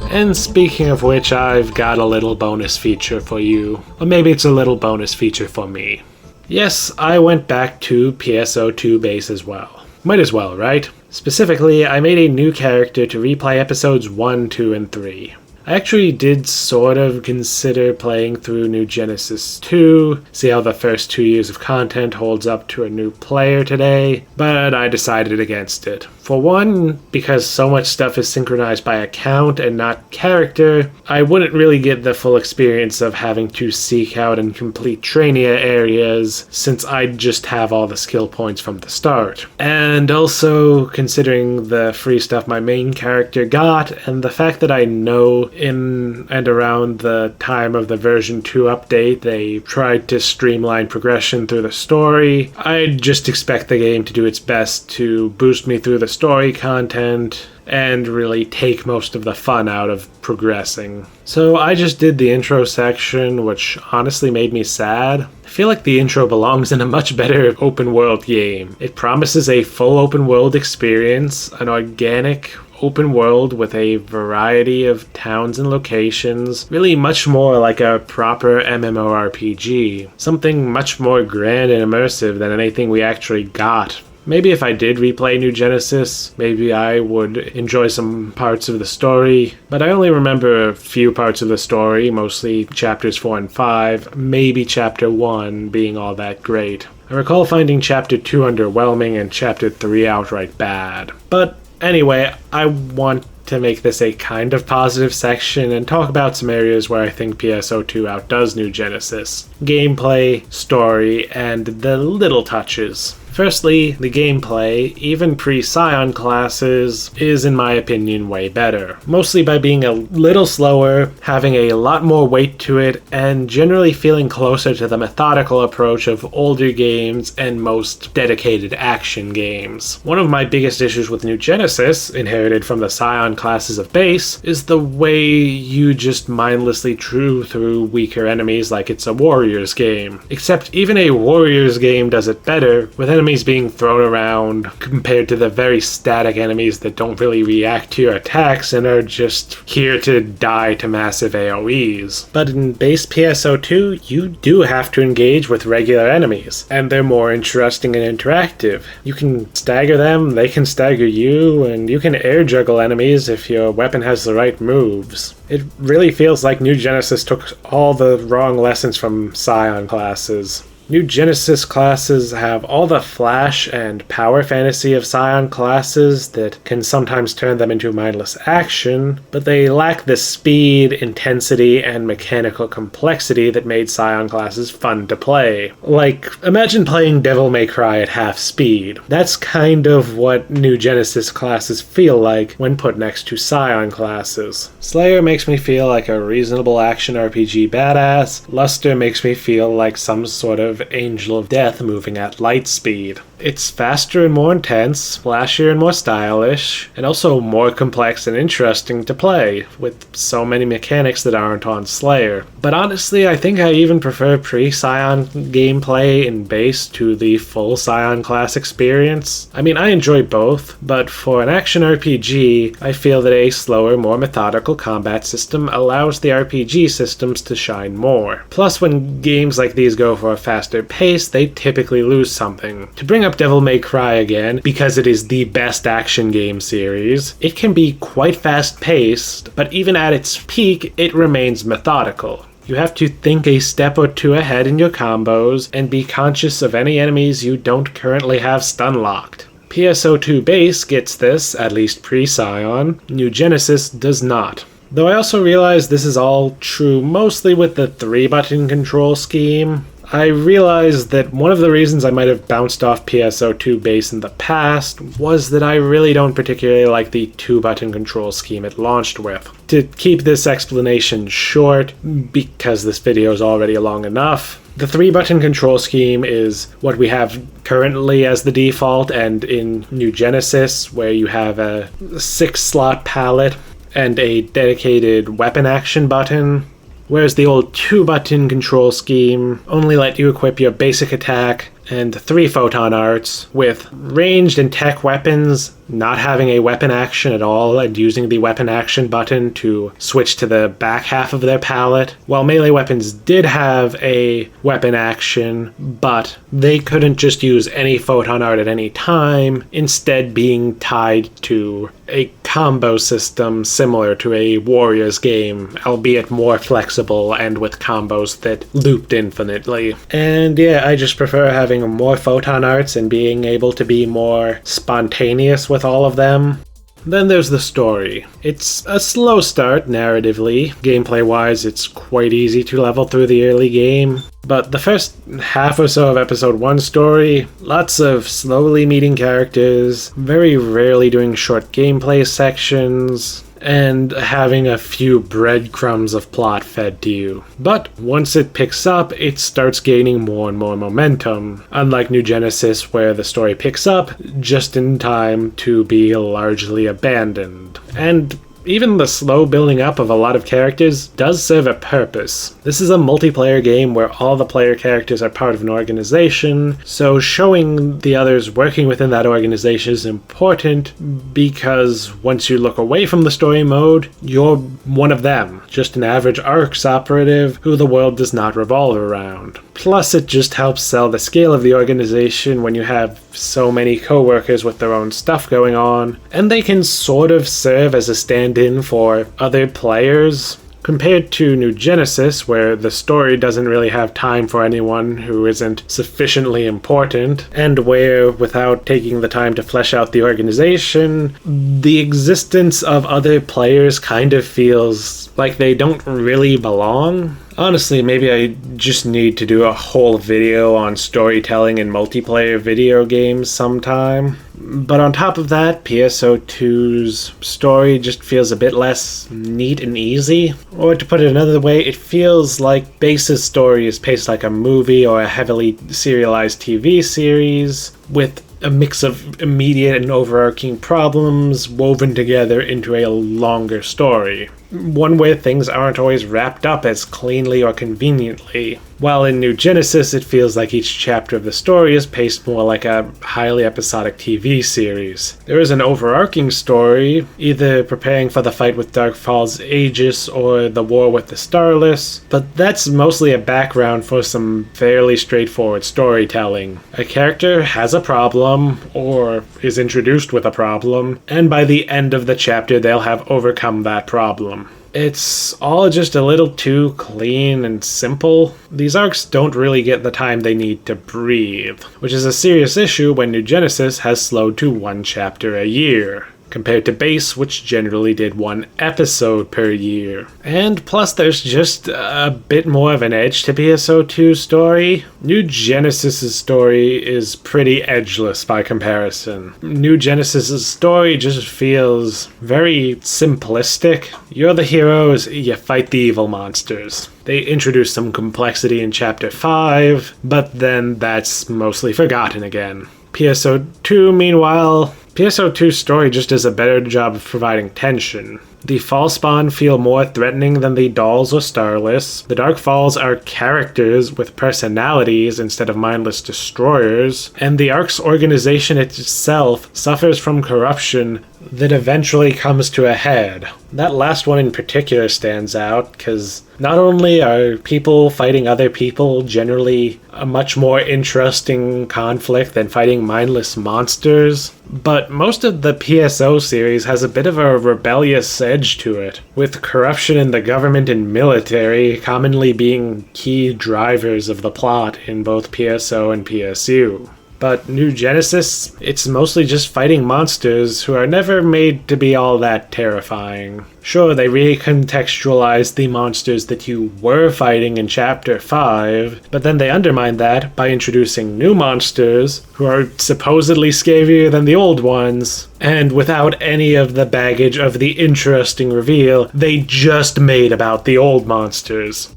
And speaking of which, I've got a little bonus feature for you. Or maybe it's a little bonus feature for me. Yes, I went back to PSO2 Base as well. Might as well, right? Specifically, I made a new character to replay episodes 1, 2, and 3. I actually did sort of consider playing through New Genesis 2, see how the first 2 years of content holds up to a new player today, but I decided against it. For one, because so much stuff is synchronized by account and not character, I wouldn't really get the full experience of having to seek out and complete Trainia areas, since I'd just have all the skill points from the start. And also, considering the free stuff my main character got, and the fact that I know in and around the time of the version 2 update they tried to streamline progression through the story, I'd just expect the game to do its best to boost me through the story content and really take most of the fun out of progressing. So I just did the intro section, which honestly made me sad. I feel like the intro belongs in a much better open world game. It promises a full open world experience, an organic open world with a variety of towns and locations, really much more like a proper MMORPG. Something much more grand and immersive than anything we actually got. Maybe if I did replay New Genesis, maybe I would enjoy some parts of the story, but I only remember a few parts of the story, mostly chapters 4 and 5, maybe chapter 1 being all that great. I recall finding chapter 2 underwhelming and chapter 3 outright bad. But anyway, I want to make this a kind of positive section and talk about some areas where I think PSO2 outdoes New Genesis. Gameplay, story, and the little touches. Firstly, the gameplay, even pre-Scion classes, is in my opinion way better. Mostly by being a little slower, having a lot more weight to it, and generally feeling closer to the methodical approach of older games and most dedicated action games. One of my biggest issues with New Genesis, inherited from the Scion classes of Base, is the way you just mindlessly chew through weaker enemies like it's a Warriors game. Except even a Warriors game does it better, with enemies being thrown around compared to the very static enemies that don't really react to your attacks and are just here to die to massive AoEs. But in base PSO2, you do have to engage with regular enemies, and they're more interesting and interactive. You can stagger them, they can stagger you, and you can air juggle enemies if your weapon has the right moves. It really feels like New Genesis took all the wrong lessons from Scion classes. New Genesis classes have all the flash and power fantasy of Scion classes that can sometimes turn them into mindless action, but they lack the speed, intensity, and mechanical complexity that made Scion classes fun to play. Like, imagine playing Devil May Cry at half speed. That's kind of what New Genesis classes feel like when put next to Scion classes. Slayer makes me feel like a reasonable action RPG badass. Luster makes me feel like some sort of Angel of Death moving at light speed. It's faster and more intense, flashier and more stylish, and also more complex and interesting to play, with so many mechanics that aren't on Slayer. But honestly, I think I even prefer pre-Scion gameplay in base to the full Scion class experience. I mean, I enjoy both, but for an action RPG, I feel that a slower, more methodical combat system allows the RPG systems to shine more. Plus, when games like these go for a faster pace, they typically lose something. To bring up Devil May Cry again, because it is the best action game series, it can be quite fast-paced, but even at its peak, it remains methodical. You have to think a step or two ahead in your combos, and be conscious of any enemies you don't currently have stun-locked. PSO2 Base gets this, at least pre-Scion. New Genesis does not. Though I also realize this is all true mostly with the 3-button control scheme. I realized that one of the reasons I might have bounced off PSO2 Base in the past was that I really don't particularly like the 2-button control scheme it launched with. To keep this explanation short, because this video is already long enough, the 3-button control scheme is what we have currently as the default, and in New Genesis, where you have a 6-slot palette and a dedicated weapon action button. Whereas the old 2-button control scheme only let you equip your basic attack and 3 photon arts, with ranged and tech weapons not having a weapon action at all and using the weapon action button to switch to the back half of their palette, while melee weapons did have a weapon action, but they couldn't just use any photon art at any time, instead being tied to a combo system similar to a Warriors game, albeit more flexible and with combos that looped infinitely. And yeah, I just prefer having more photon arts and being able to be more spontaneous with all of them. Then there's the story. It's a slow start narratively. Gameplay-wise, it's quite easy to level through the early game. But the first half or so of episode 1 story, lots of slowly meeting characters, very rarely doing short gameplay sections, and having a few breadcrumbs of plot fed to you. But once it picks up, it starts gaining more and more momentum, unlike New Genesis where the story picks up just in time to be largely abandoned. And even the slow building up of a lot of characters does serve a purpose. This is a multiplayer game where all the player characters are part of an organization, so showing the others working within that organization is important because once you look away from the story mode, you're one of them, just an average ARCS operative who the world does not revolve around. Plus, it just helps sell the scale of the organization when you have so many co-workers with their own stuff going on, and they can sort of serve as a stand-in for other players. Compared to New Genesis, where the story doesn't really have time for anyone who isn't sufficiently important, and where, without taking the time to flesh out the organization, the existence of other players kind of feels like they don't really belong. Honestly, maybe I just need to do a whole video on storytelling in multiplayer video games sometime. But on top of that, PSO2's story just feels a bit less neat and easy. Or to put it another way, it feels like Base's story is paced like a movie or a heavily serialized TV series, with a mix of immediate and overarching problems woven together into a longer story. one where things aren't always wrapped up as cleanly or conveniently. While in New Genesis, it feels like each chapter of the story is paced more like a highly episodic TV series. There is an overarching story, either preparing for the fight with Darkfall's Aegis or the war with the Starless, but that's mostly a background for some fairly straightforward storytelling. A character has a problem, or is introduced with a problem, and by the end of the chapter they'll have overcome that problem. It's all just a little too clean and simple. These arcs don't really get the time they need to breathe, which is a serious issue when New Genesis has slowed to one chapter a year, compared to Base, which generally did one episode per year. And plus there's just a bit more of an edge to PSO2's story. New Genesis' story is pretty edgeless by comparison. New Genesis' story just feels very simplistic. You're the heroes, you fight the evil monsters. They introduce some complexity in Chapter 5, but then that's mostly forgotten again. PSO2, meanwhile, PSO2's story just does a better job of providing tension. The Fallspawn feel more threatening than the Dolls or Starless. The Dark Falls are characters with personalities instead of mindless destroyers, and the Ark's organization itself suffers from corruption that eventually comes to a head. That last one in particular stands out, because not only are people fighting other people generally a much more interesting conflict than fighting mindless monsters, but most of the PSO series has a bit of a rebellious edge to it, with corruption in the government and military commonly being key drivers of the plot in both PSO and PSU. But New Genesis, it's mostly just fighting monsters who are never made to be all that terrifying. Sure, they recontextualize the monsters that you were fighting in Chapter 5, but then they undermine that by introducing new monsters who are supposedly scarier than the old ones, and without any of the baggage of the interesting reveal they just made about the old monsters.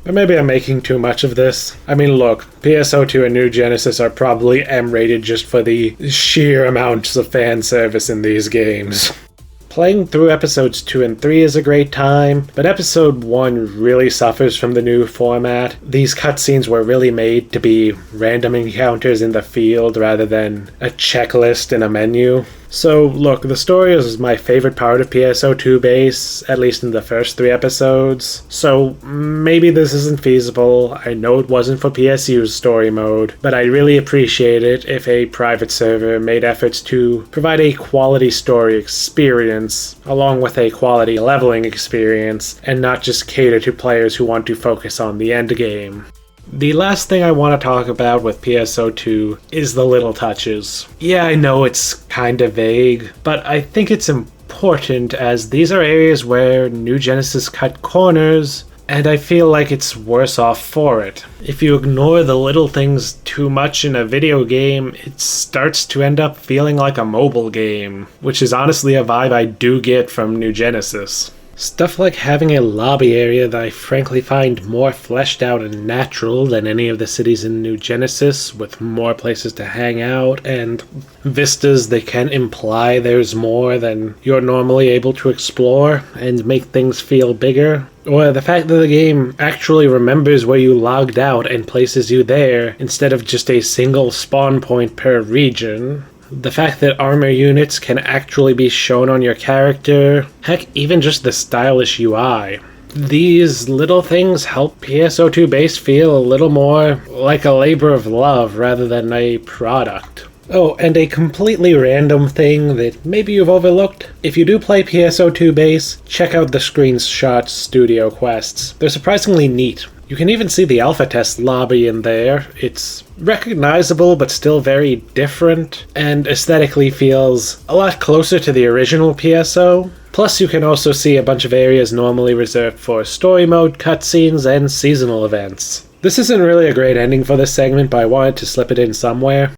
Or maybe I'm making too much of this. I mean, look, PSO2 and New Genesis are probably M-rated just for the sheer amounts of fan service in these games. Playing through episodes 2 and 3 is a great time, but episode 1 really suffers from the new format. These cutscenes were really made to be random encounters in the field rather than a checklist in a menu. So, look, the story is my favorite part of PSO2 Base, at least in the first 3 episodes. So, maybe this isn't feasible. I know it wasn't for PSU's story mode, but I'd really appreciate it if a private server made efforts to provide a quality story experience, along with a quality leveling experience, and not just cater to players who want to focus on the endgame. The last thing I want to talk about with PSO2 is the little touches. Yeah, I know it's kinda vague, but I think it's important as these are areas where New Genesis cut corners, and I feel like it's worse off for it. If you ignore the little things too much in a video game, it starts to end up feeling like a mobile game, which is honestly a vibe I do get from New Genesis. Stuff like having a lobby area that I frankly find more fleshed out and natural than any of the cities in New Genesis, with more places to hang out, and vistas that can imply there's more than you're normally able to explore, and make things feel bigger. Or the fact that the game actually remembers where you logged out and places you there, instead of just a single spawn point per region. The fact that armor units can actually be shown on your character, heck, even just the stylish UI. These little things help PSO2 Base feel a little more like a labor of love rather than a product. Oh, and a completely random thing that maybe you've overlooked. If you do play PSO2 Base, check out the Screenshot Studio quests. They're surprisingly neat. You can even see the alpha test lobby in there. It's recognizable but still very different, and aesthetically feels a lot closer to the original PSO. Plus you can also see a bunch of areas normally reserved for story mode cutscenes and seasonal events. This isn't really a great ending for this segment, but I wanted to slip it in somewhere.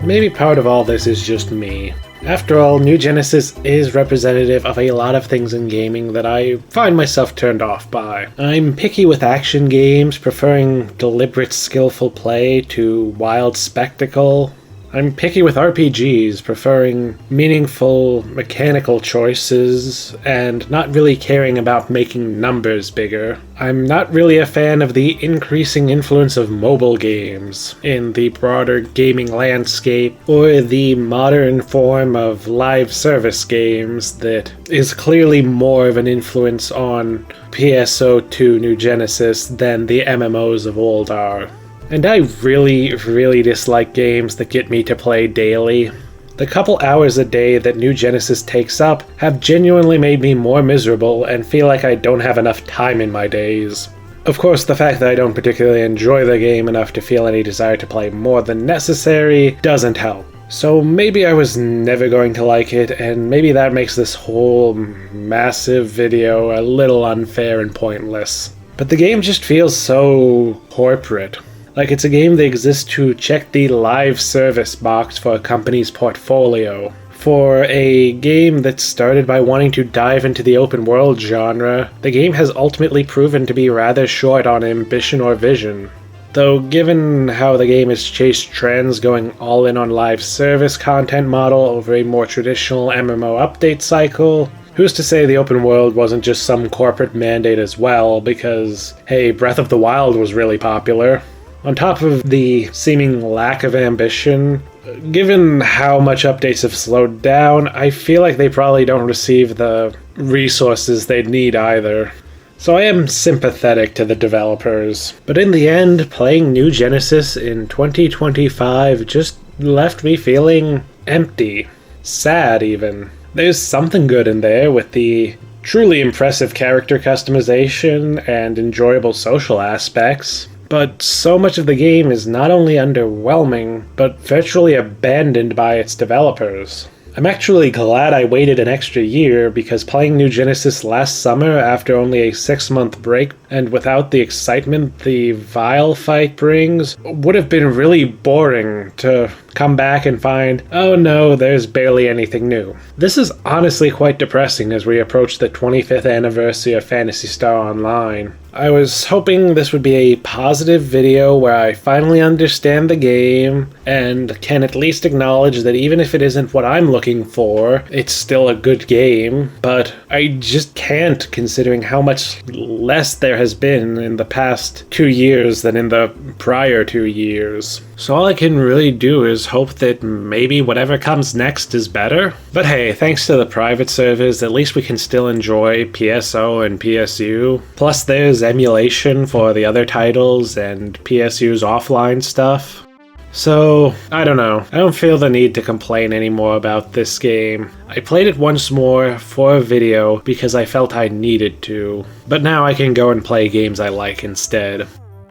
Maybe part of all this is just me. After all, New Genesis is representative of a lot of things in gaming that I find myself turned off by. I'm picky with action games, preferring deliberate, skillful play to wild spectacle. I'm picky with RPGs, preferring meaningful mechanical choices and not really caring about making numbers bigger. I'm not really a fan of the increasing influence of mobile games in the broader gaming landscape, or the modern form of live service games that is clearly more of an influence on PSO2 New Genesis than the MMOs of old are. And I really dislike games that get me to play daily. The couple hours a day that New Genesis takes up have genuinely made me more miserable and feel like I don't have enough time in my days. Of course, the fact that I don't particularly enjoy the game enough to feel any desire to play more than necessary doesn't help. So maybe I was never going to like it, and maybe that makes this whole massive video a little unfair and pointless. But the game just feels so corporate. Like it's a game that exists to check the live service box for a company's portfolio. For a game that started by wanting to dive into the open world genre, the game has ultimately proven to be rather short on ambition or vision. Though given how the game has chased trends going all in on live service content model over a more traditional MMO update cycle, who's to say the open world wasn't just some corporate mandate as well, because, hey, Breath of the Wild was really popular. On top of the seeming lack of ambition, given how much updates have slowed down, I feel like they probably don't receive the resources they'd need either. So I am sympathetic to the developers. But in the end, playing New Genesis in 2025 just left me feeling empty. Sad, even. There's something good in there with the truly impressive character customization and enjoyable social aspects. But so much of the game is not only underwhelming, but virtually abandoned by its developers. I'm actually glad I waited an extra year, because playing New Genesis last summer after only a 6-month break and without the excitement the Vile fight brings would have been really boring to come back and find, oh no, there's barely anything new. This is honestly quite depressing as we approach the 25th anniversary of Phantasy Star Online. I was hoping this would be a positive video where I finally understand the game and can at least acknowledge that even if it isn't what I'm looking for, it's still a good game, but I just can't, considering how much less there has been in the past 2 years than in the prior 2 years. So all I can really do is hope that maybe whatever comes next is better. But hey, thanks to the private servers, at least we can still enjoy PSO and PSU. Plus there's emulation for the other titles and PSU's offline stuff. So, I don't know. I don't feel the need to complain anymore about this game. I played it once more for a video because I felt I needed to. But now I can go and play games I like instead.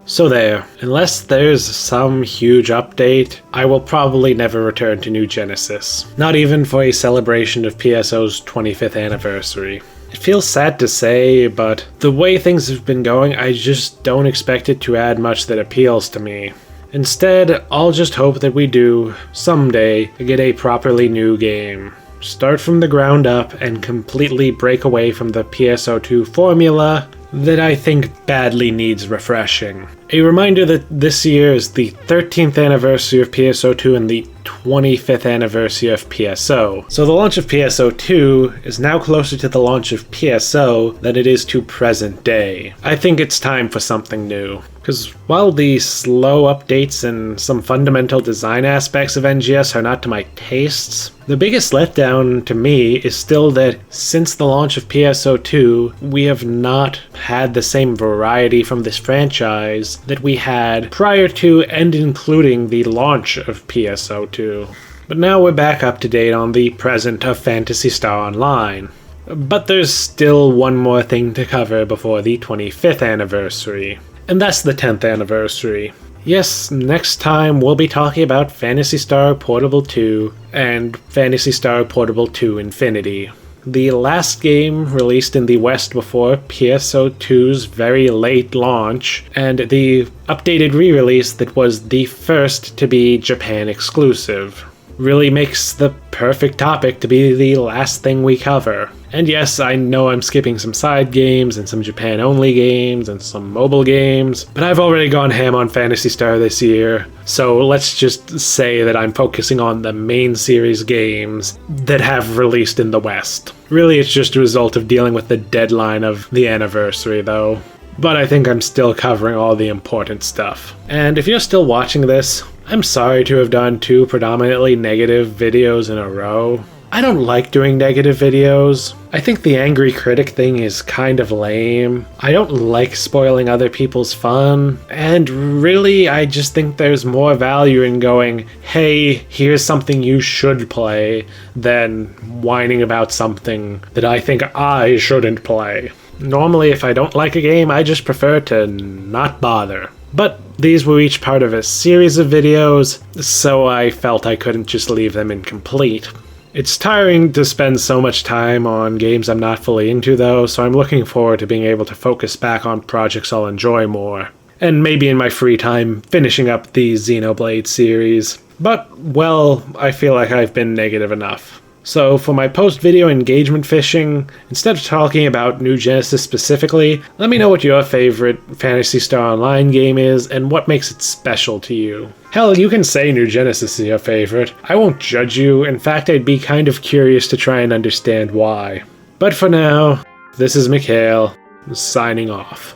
So there, unless there's some huge update, I will probably never return to New Genesis. Not even for a celebration of PSO's 25th anniversary. It feels sad to say, but the way things have been going, I just don't expect it to add much that appeals to me. Instead, I'll just hope that we do, someday, get a properly new game. Start from the ground up and completely break away from the PSO2 formula that I think badly needs refreshing. A reminder that this year is the 13th anniversary of PSO2 and the 25th anniversary of PSO. So the launch of PSO2 is now closer to the launch of PSO than it is to present day. I think it's time for something new. Because while the slow updates and some fundamental design aspects of NGS are not to my tastes, the biggest letdown to me is still that since the launch of PSO2, we have not had the same variety from this franchise that we had prior to and including the launch of PSO2. But now we're back up to date on the present of Phantasy Star Online. But there's still one more thing to cover before the 25th anniversary. And that's the 10th anniversary. Yes, next time we'll be talking about Phantasy Star Portable 2 and Phantasy Star Portable 2 Infinity. The last game released in the West before PSO2's very late launch, and the updated re-release that was the first to be Japan exclusive. really makes the perfect topic to be the last thing we cover. And yes, I know I'm skipping some side games and some Japan-only games and some mobile games, but I've already gone ham on Phantasy Star this year, so let's just say that I'm focusing on the main series games that have released in the West. Really, it's just a result of dealing with the deadline of the anniversary, though. But I think I'm still covering all the important stuff. And if you're still watching this, I'm sorry to have done 2 predominantly negative videos in a row. I don't like doing negative videos. I think the angry critic thing is kind of lame. I don't like spoiling other people's fun. And really, I just think there's more value in going, hey, here's something you should play, than whining about something that I think I shouldn't play. Normally, if I don't like a game, I just prefer to not bother. But these were each part of a series of videos, so I felt I couldn't just leave them incomplete. It's tiring to spend so much time on games I'm not fully into though, so I'm looking forward to being able to focus back on projects I'll enjoy more. And maybe in my free time, finishing up the Xenoblade series. But, well, I feel like I've been negative enough. So for my post-video engagement fishing, instead of talking about New Genesis specifically, let me know what your favorite Phantasy Star Online game is and what makes it special to you. Hell, you can say New Genesis is your favorite. I won't judge you. In fact, I'd be kind of curious to try and understand why. But for now, this is Mikhail, signing off.